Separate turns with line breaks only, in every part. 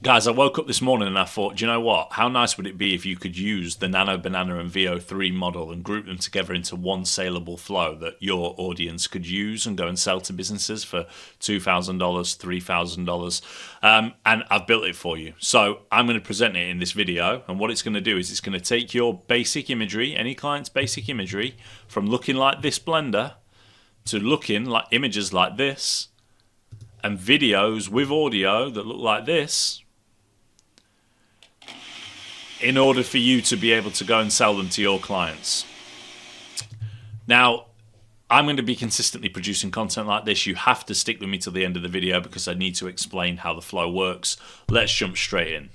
Guys, I woke up this morning and I thought, do you know what? How nice would it be if you could use the Nano Banana and V03 model and group them together into one saleable flow that your audience could use and go and sell to businesses for $2,000, $3,000. And I've built it for you. So I'm going to present it in this video. And what it's going to do is it's going to take your basic imagery, any client's basic imagery, from looking like this blender to looking like images like this and videos with audio that look like this, in order for you to be able to go and sell them to your clients. Now, I'm going to be consistently producing content like this. You have to stick with me till the end of the video because I need to explain how the flow works. Let's jump straight in.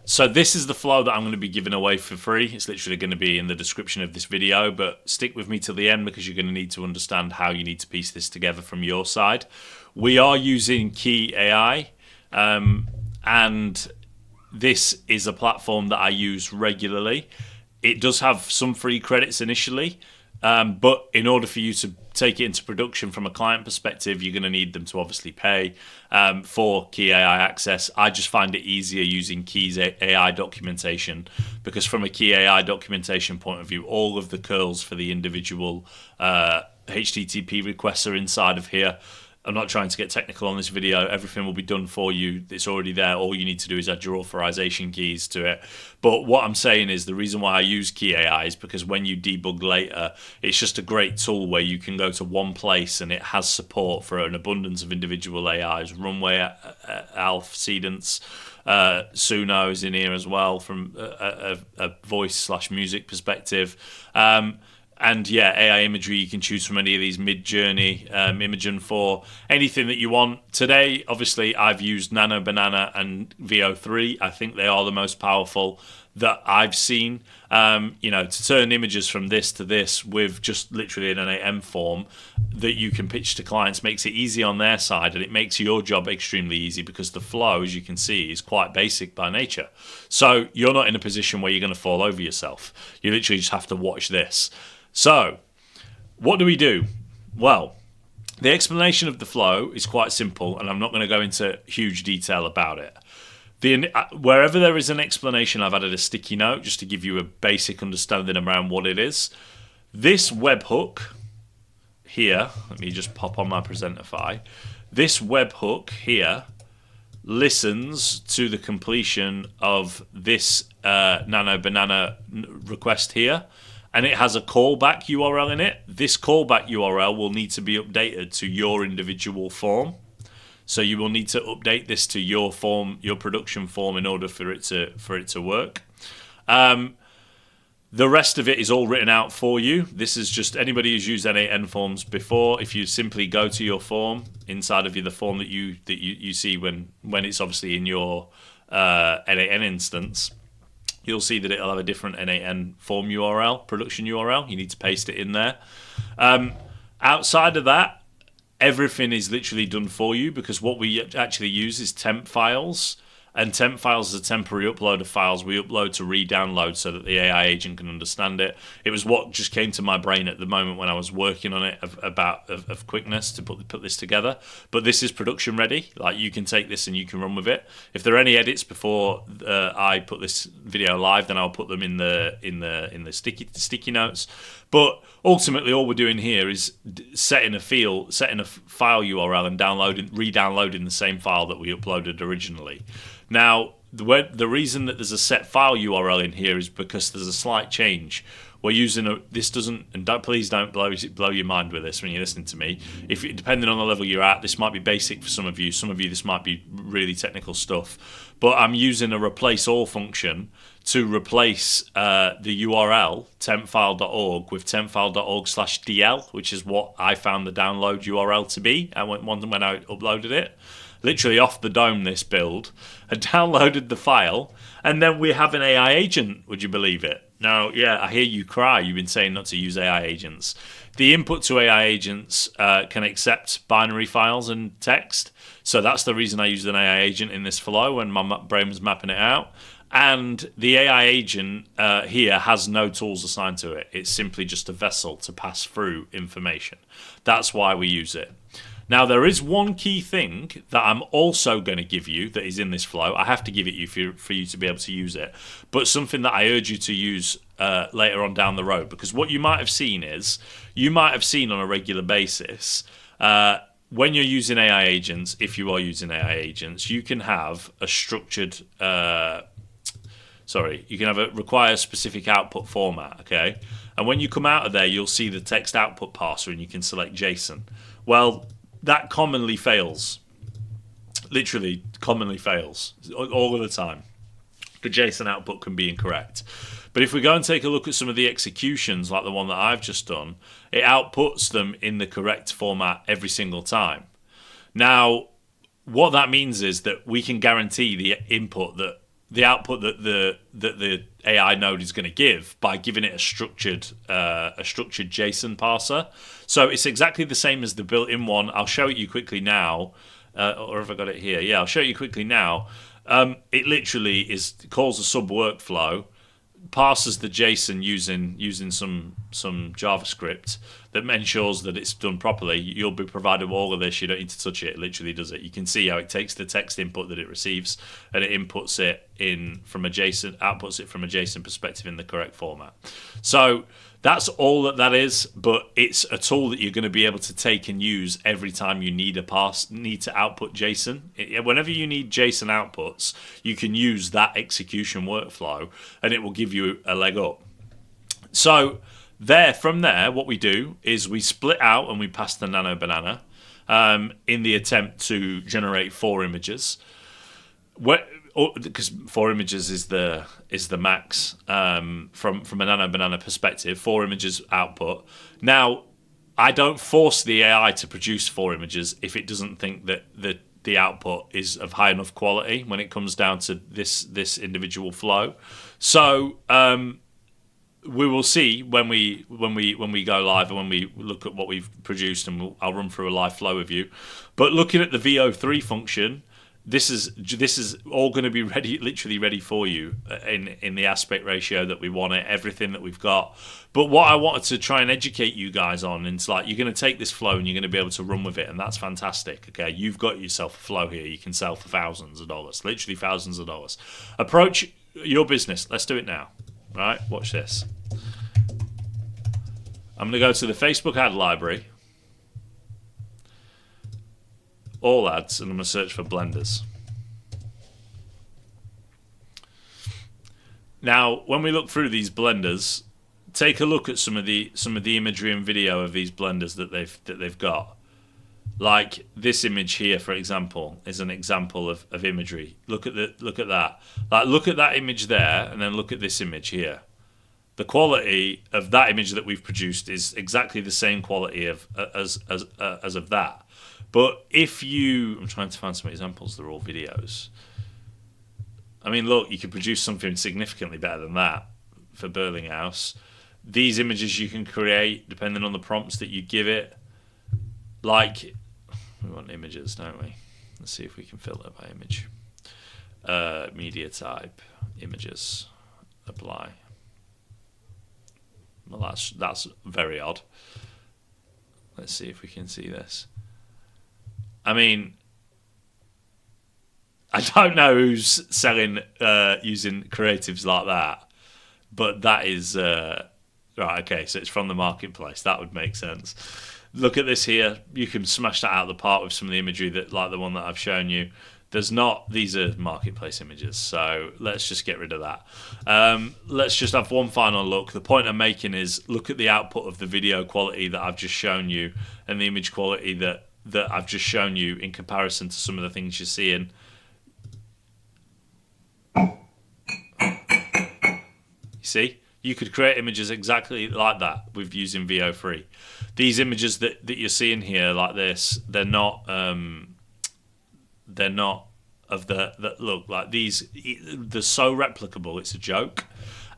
So this is the flow that I'm going to be giving away for free. It's literally going to be in the description of this video, but stick with me till the end because you're going to need to understand how you need to piece this together from your side. We are using Kie AI, and this is a platform that I use regularly. It does have some free credits initially, but in order for you to take it into production from a client perspective, you're going to need them to obviously pay for Kie AI access. I just find it easier using Kie's AI documentation because from a Kie AI documentation point of view, all of the curls for the individual HTTP requests are inside of here. I'm not trying to get technical on this video. Everything will be done for you. It's already there. All you need to do is add your authorization keys to it. But what I'm saying is the reason why I use Kie AI is because when you debug later, it's just a great tool where you can go to one place and it has support for an abundance of individual AIs. Runway, Alf, Cedence, Suno is in here as well from a voice/music perspective. And yeah, AI imagery, you can choose from any of these Mid-Journey, Imogen for anything that you want. Today, obviously, I've used Nano Banana and V03. I think they are the most powerful that I've seen. To turn images from this to this with just literally an NAM form that you can pitch to clients makes it easy on their side, and it makes your job extremely easy because the flow, as you can see, is quite basic by nature. So you're not in a position where you're going to fall over yourself. You literally just have to watch this. So, what do we do? Well, the explanation of the flow is quite simple, and I'm not going to go into huge detail about it. Wherever there is an explanation, I've added a sticky note just to give you a basic understanding around what it is. This webhook here, let me just pop on my Presentify. This webhook here listens to the completion of this Nano Banana request here, and it has a callback URL in it. This callback URL will need to be updated to your individual form. So you will need to update this to your form, your production form, in order for it to work. The rest of it is all written out for you. This is just anybody who's used NAN forms before. If you simply go to your form inside of the form that you see when it's obviously in your NAN instance, you'll see that it'll have a different NAN form URL, production URL. You need to paste it in there. Outside of that, everything is literally done for you because what we actually use is temp files. And temp files is a temporary upload of files we upload to re-download so that the AI agent can understand it. It was what just came to my brain at the moment when I was working on it of quickness to put this together. But this is production ready. Like, you can take this and you can run with it. If there are any edits before I put this video live, then I'll put them in the sticky notes. But ultimately, all we're doing here is setting a file URL and re-downloading the same file that we uploaded originally. Now, the reason that there's a set file URL in here is because there's a slight change. We're using this doesn't, and please don't blow your mind with this when you're listening to me. Depending on the level you're at, this might be basic for some of you. Some of you, this might be really technical stuff. But I'm using a replace all function to replace the URL tempfile.org with tempfile.org/dl, which is what I found the download URL to be. When I uploaded it, literally off the dome, this build had downloaded the file, and then we have an AI agent. Would you believe it? Now, yeah, I hear you cry. You've been saying not to use AI agents. The input to AI agents can accept binary files and text. So that's the reason I used an AI agent in this flow when my brain was mapping it out. And the AI agent here has no tools assigned to it. It's simply just a vessel to pass through information. That's why we use it. Now, there is one key thing that I'm also going to give you that is in this flow. I have to give it you for you to be able to use it, but something that I urge you to use later on down the road, because what you might have seen on a regular basis, when you're using AI agents, if you are using AI agents, you can have a structured, you can have a require a specific output format, okay? And when you come out of there, you'll see the text output parser and you can select JSON. Well, that commonly fails. Literally, commonly fails all of the time. The JSON output can be incorrect. But if we go and take a look at some of the executions, like the one that I've just done, it outputs them in the correct format every single time. Now, what that means is that we can guarantee the output that the AI node is going to give by giving it a structured JSON parser. So it's exactly the same as the built-in one. I'll show it you quickly now, or have I got it here? Yeah, I'll show you quickly now. It literally calls a sub workflow, parses the JSON using some JavaScript that ensures that it's done properly. You'll be provided with all of this. You don't need to touch it. It literally does it. You can see how it takes the text input that it receives and it inputs it in from a JSON, outputs it from a JSON perspective in the correct format. So that's all that is, but it's a tool that you're going to be able to take and use every time you need to output JSON. Whenever you need JSON outputs, you can use that execution workflow and it will give you a leg up. So from there, what we do is we split out and we pass the nano banana in the attempt to generate 4 images. Because 4 images is the max from a nano banana perspective. 4 images output. Now, I don't force the AI to produce 4 images if it doesn't think that the output is of high enough quality when it comes down to this individual flow. So we will see when we go live and when we look at what we've produced, and I'll run through a live flow with you. But looking at the V03 function, this is all going to be literally ready for you in the aspect ratio that we want it, everything that we've got. But what I wanted to try and educate you guys on, and it's like you're going to take this flow and you're going to be able to run with it, and that's fantastic. Okay, you've got yourself a flow here you can sell for thousands of dollars, literally thousands of dollars. Approach your business. Let's do it now. All right, watch this. I'm going to go to the Facebook ad library, all ads, and I'm going to search for blenders. Now, when we look through these blenders, take a look at some of the imagery and video of these blenders that they've got. Like this image here, for example, is an example of imagery. Look at that. Like, look at that image there, and then look at this image here. The quality of that image that we've produced is exactly the same quality as of that. But if I'm trying to find some examples. They're all videos. I mean, look, you could produce something significantly better than that for Burlinghouse. These images you can create depending on the prompts that you give it. Like, we want images, don't we? Let's see if we can filter by image. Media type, images, apply. Well, that's very odd. Let's see if we can see this. I mean, I don't know who's selling using creatives like that, but that is right. Okay, so it's from the marketplace. That would make sense. Look at this here. You can smash that out of the park with some of the imagery that, like the one that I've shown you. These are marketplace images, so let's just get rid of that. Let's just have one final look. The point I'm making is look at the output of the video quality that I've just shown you and the image quality that I've just shown you in comparison to some of the things you're seeing. You see? You could create images exactly like that with using V03. These images that you're seeing here like this, they're not of that look like these. They're so replicable, it's a joke,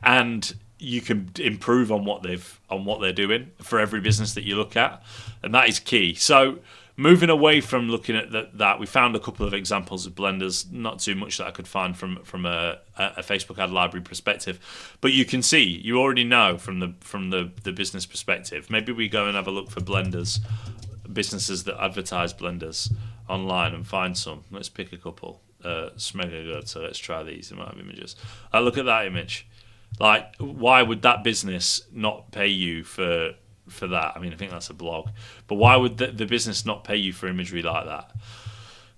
and you can improve on what they're doing for every business that you look at, and that is key. So moving away from looking at that, we found a couple of examples of blenders, not too much that I could find from a Facebook ad library perspective, but you can see, you already know from the business perspective. Maybe we go and have a look for blenders businesses that advertise blenders online and find some. Let's pick a couple. Smega good, so let's try these amount of images. Look at that image. Like, why would that business not pay you for that? I mean, I think that's a blog. But why would the business not pay you for imagery like that?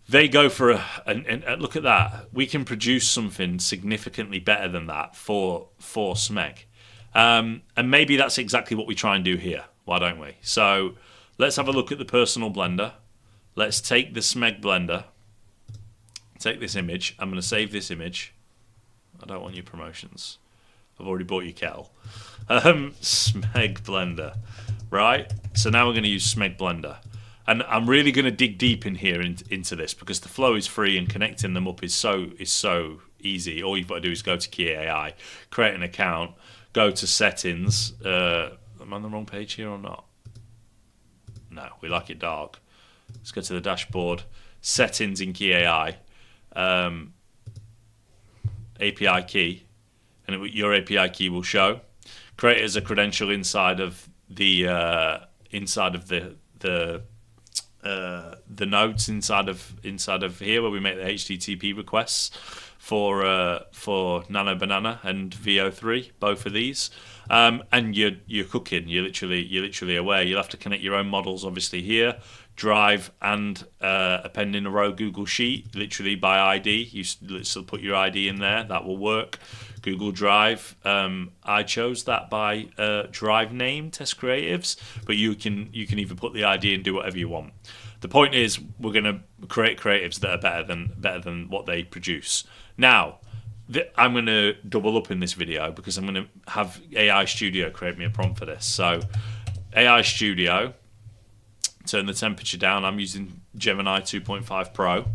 They go for and look at that. We can produce something significantly better than that for Smeg. And maybe that's exactly what we try and do here. Why don't we? So let's have a look at the personal blender. Let's take the Smeg blender. Take this image. I'm going to save this image. I don't want your promotions. I've already bought your kettle. Smeg blender. Right? So now we're going to use Smeg blender. And I'm really going to dig deep in here into this because the flow is free and connecting them up is so easy. All you've got to do is go to Kie AI, create an account, go to settings. Am I on the wrong page here or not? No, we like it dark. Let's go to the dashboard, settings in Kie AI, API key, and your API key will show. Create it as a credential inside of the nodes inside of here where we make the HTTP requests for Nano Banana and V03, both of these. And you're cooking. You're literally aware. You'll have to connect your own models, obviously here, Drive, and append in a row Google Sheet, literally by ID. You still put your ID in there. That will work. Google Drive. I chose that by Drive name Test Creatives, but you can either put the ID and do whatever you want. The point is, we're going to create creatives that are better than what they produce. Now, I'm going to double up in this video because I'm going to have AI Studio create me a prompt for this. So, AI Studio, turn the temperature down. I'm using Gemini 2.5 Pro.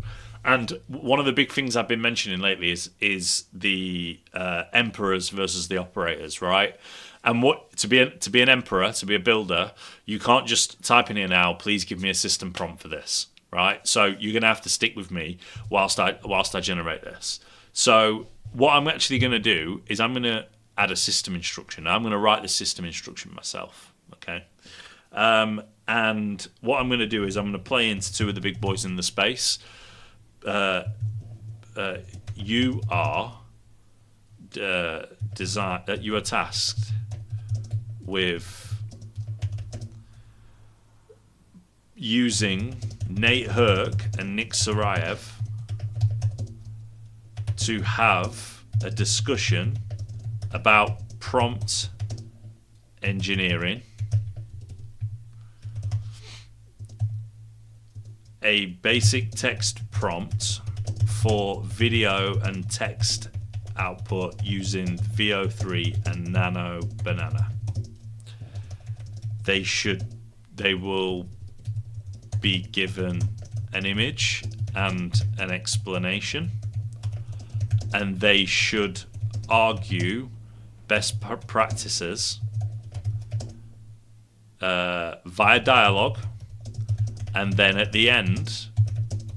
And one of the big things I've been mentioning lately is the emperors versus the operators, right? And what to be an emperor, to be a builder, you can't just type in here now, please give me a system prompt for this, right? So you're going to have to stick with me whilst I generate this. So what I'm actually going to do is I'm going to add a system instruction. I'm going to write the system instruction myself, okay? And what I'm going to do is I'm going to play into two of the big boys in the space. You are you are tasked with using Nate Herc and Nick Sarayev to have a discussion about prompt engineering, a basic text prompt for video and text output using V03 and Nano Banana. They will be given an image and an explanation, and they should argue best practices via dialogue, and then at the end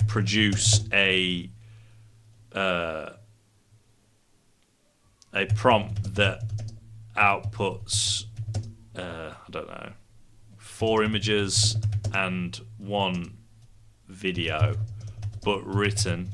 produce a prompt that outputs I don't know, 4 images and 1 video, but written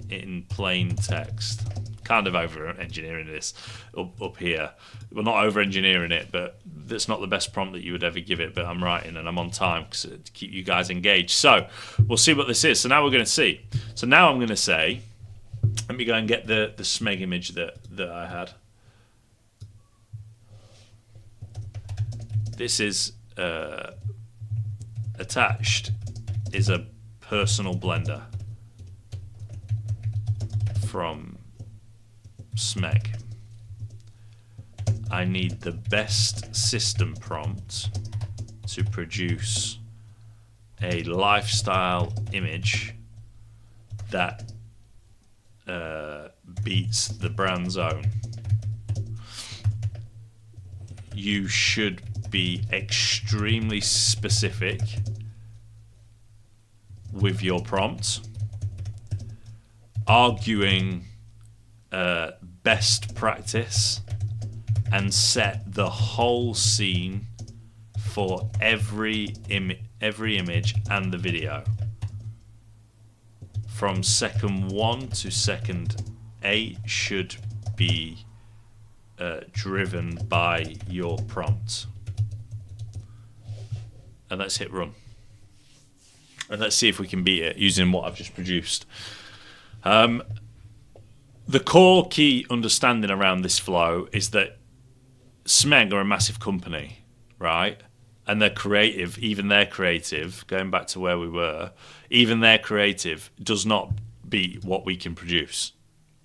in plain text. Kind of over engineering this up here. Well, not over engineering it, but that's not the best prompt that you would ever give it, but I'm writing and I'm on time to keep you guys engaged. So we'll see what this is. So now we're going to see. So now I'm going to say, let me go and get the Smeg image that I had. This is attached is a personal blender from Smeg. I need the best system prompt to produce a lifestyle image that beats the brand's own. You should be extremely specific with your prompt, arguing best practice, and set the whole scene for every every image and the video from second 1 to second 8 should be driven by your prompt. And let's hit run. And let's see if we can beat it using what I've just produced. The core key understanding around this flow is that SMEG are a massive company, right? And they're creative, even their creative, going back to where we were, even their creative does not beat what we can produce,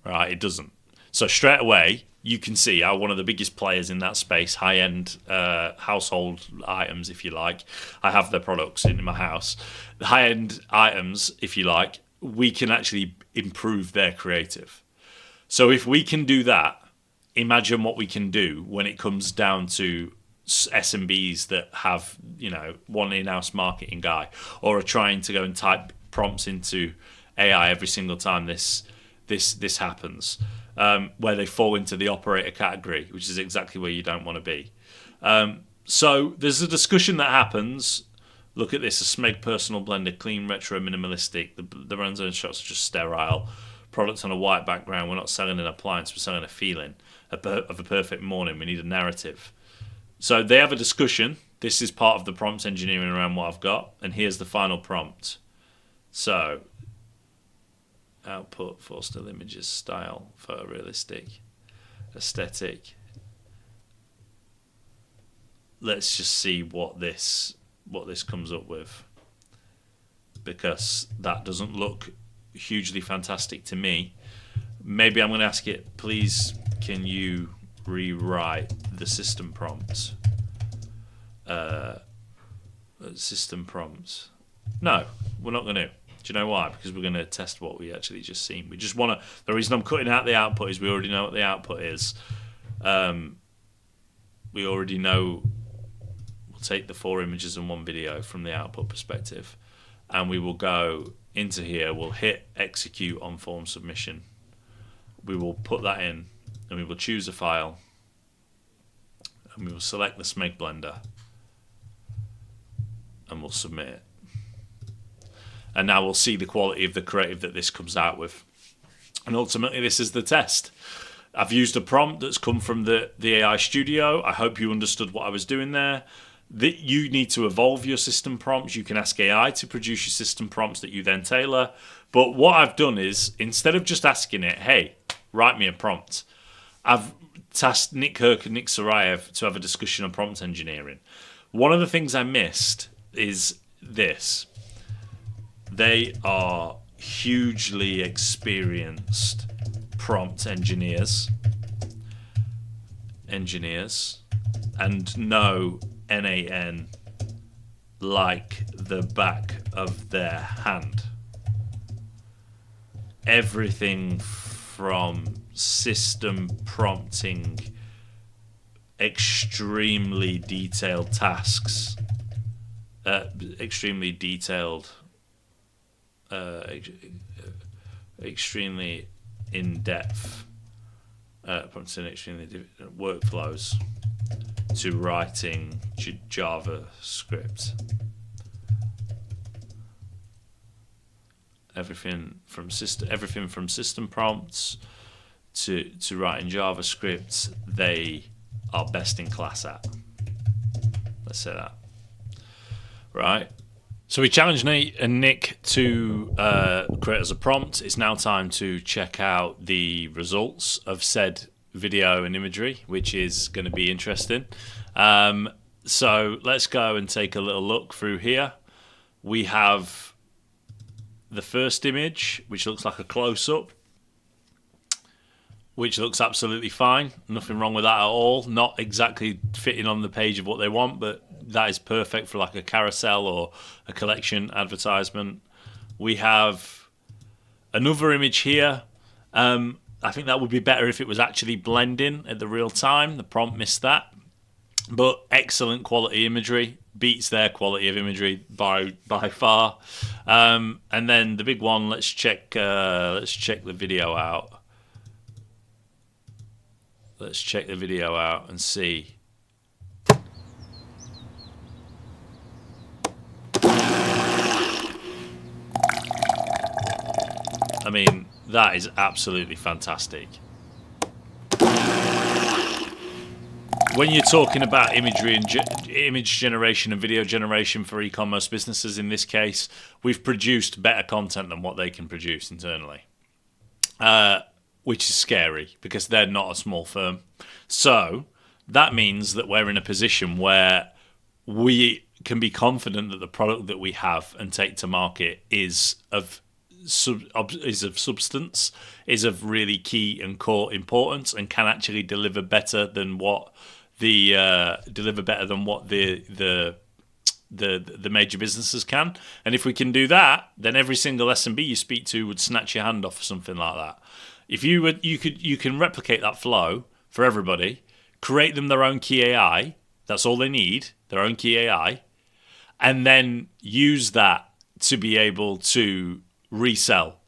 right? It doesn't. So straight away, you can see how one of the biggest players in that space, high-end household items, if you like, I have their products in my house, the high-end items, if you like, we can actually improve their creative. So if we can do that, imagine what we can do when it comes down to SMBs that have, one in-house marketing guy or are trying to go and type prompts into AI every single time this happens, where they fall into the operator category, which is exactly where you don't want to be. So there's a discussion that happens. Look at this: a SMEG personal blender, clean, retro, minimalistic. The Renzo shots are just sterile. Product on a white background. We're not selling an appliance. We're selling a feeling of a perfect morning. We need a narrative. So they have a discussion. This is part of the prompt engineering around what I've got. And here's the final prompt. So output for still images, style, photorealistic, aesthetic. Let's just see what this comes up with, because that doesn't look hugely fantastic to me. Maybe I'm going to ask it, please, can you rewrite the system prompts? System prompts. No, we're not going to. Do you know why? Because we're going to test what we actually just seen. We just want to. The reason I'm cutting out the output is we already know what the output is. We already know. We'll take the 4 images and 1 video from the output perspective, and we will go into here. We'll hit execute on form submission. We will put that in, and we will choose a file, and we will select the SMEG blender, and we'll submit it. And now we'll see the quality of the creative that this comes out with. And ultimately, this is the test. I've used a prompt that's come from the AI studio. I hope you understood what I was doing there. That you need to evolve your system prompts. You can ask AI to produce your system prompts that you then tailor. But what I've done is, instead of just asking it, hey, write me a prompt, I've tasked Nick Kirk and Nick Sarayev to have a discussion on prompt engineering. One of the things I missed is this. They are hugely experienced prompt engineers, and know NAN like the back of their hand. Everything from system prompting, extremely detailed tasks, extremely in-depth prompting, extremely workflows, to writing JavaScript. Everything from system prompts to writing JavaScript, they are best in class at. Let's say that. Right. So we challenged Nate and Nick to create us a prompt. It's now time to check out the results of said video and imagery, which is going to be interesting. So let's go and take a little look through here. We have the first image, which looks like a close-up, which looks absolutely fine. Nothing wrong with that at all. Not exactly fitting on the page of what they want, but that is perfect for like a carousel or a collection advertisement. We have another image here. I think that would be better if it was actually blending at the real time. The prompt missed that. But excellent quality imagery. Beats their quality of imagery by far. And then the big one, let's check the video out. Let's check the video out and see. mean, that is absolutely fantastic. When you're talking about imagery and image generation and video generation for e-commerce businesses, in this case, we've produced better content than what they can produce internally, which is scary because they're not a small firm. So that means that we're in a position where we can be confident that the product that we have and take to market is of substance, is of really key and core importance, and can actually deliver better than what the major businesses can. And if we can do that, then every single SMB you speak to would snatch your hand off for something like that. If you can replicate that flow for everybody, create them their own Kie AI. That's all they need, their own Kie AI, and then use that to be able to resell.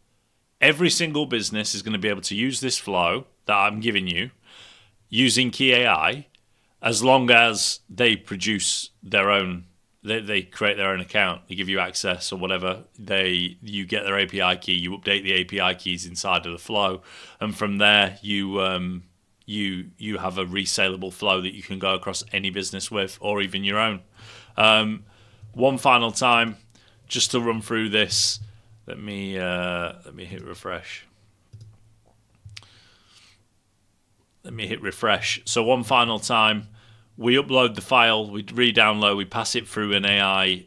Every single business is going to be able to use this flow that I'm giving you using Kie AI, as long as they produce their own, they create their own account, they give you access or whatever, you get their API key, you update the API keys inside of the flow, and from there you have a resaleable flow that you can go across any business with, or even your own. One final time, just to run through this, let me hit refresh. So one final time, we upload the file, we re-download, we pass it through an AI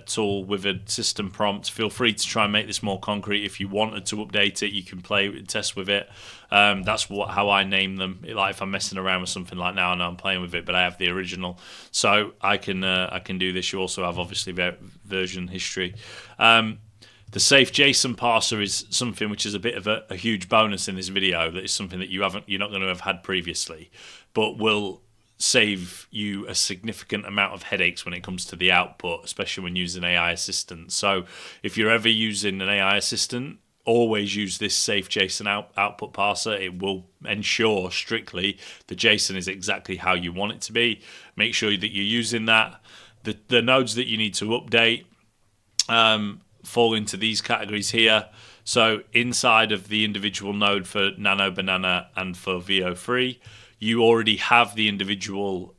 tool with a system prompt. Feel free to try and make this more concrete. If you wanted to update it, you can play and test with it. That's how I name them. Like if I'm messing around with something like now, I know I'm playing with it, but I have the original, so I can do this. You also have obviously version history. The safe JSON parser is something which is a bit of a huge bonus in this video. That is something that you're not going to have had previously, but will save you a significant amount of headaches when it comes to the output, especially when using AI assistant. So if you're ever using an AI assistant, always use this safe JSON output parser. It will ensure strictly the JSON is exactly how you want it to be. Make sure that you're using that. The nodes that you need to update fall into these categories here. So inside of the individual node for Nano, Banana, and for V03, you already have the individual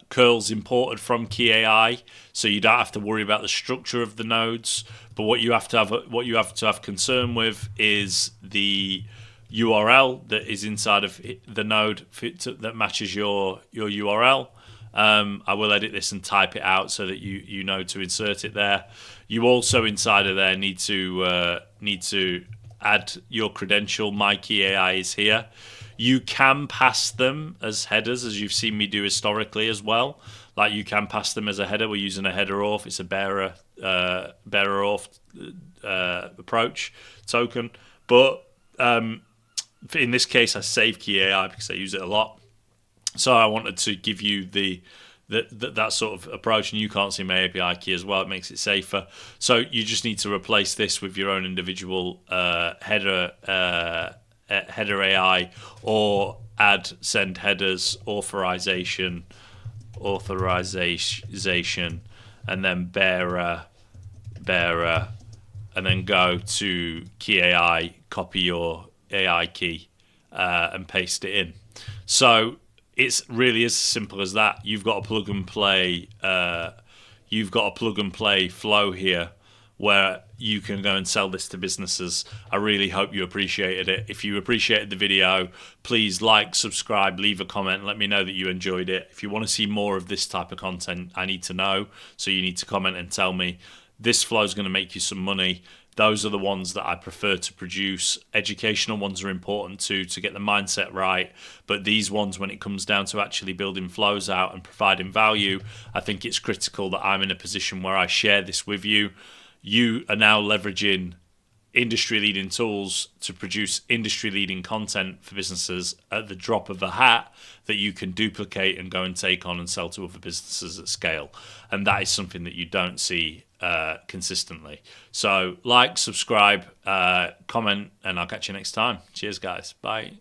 curls imported from Kie AI, so you don't have to worry about the structure of the nodes. But what you have to have concern with is the URL that is inside of the node that matches your URL. I will edit this and type it out so that you know to insert it there. You also inside of there need to add your credential. My Kie AI is here. You can pass them as headers, as you've seen me do historically as well. Like you can pass them as a header. We're using a header auth. It's a bearer auth approach token. But in this case, I save Kie AI because I use it a lot. So I wanted to give you that sort of approach, and you can't see my API key as well. It makes it safer. So you just need to replace this with your own individual header AI, or add send headers authorization, and then bearer, and then go to Kie AI, copy your AI key, and paste it in. So it's really as simple as that. You've got a plug and play. Flow here where you can go and sell this to businesses. I really hope you appreciated it. If you appreciated the video, please like, subscribe, leave a comment, let me know that you enjoyed it. If you want to see more of this type of content, I need to know. So you need to comment and tell me. This flow is going to make you some money. Those are the ones that I prefer to produce. Educational ones are important too, to get the mindset right. But these ones, when it comes down to actually building flows out and providing value, I think it's critical that I'm in a position where I share this with you. You are now leveraging industry-leading tools to produce industry-leading content for businesses at the drop of a hat that you can duplicate and go and take on and sell to other businesses at scale. And that is something that you don't see consistently. So like, subscribe, comment, and I'll catch you next time. Cheers, guys. Bye.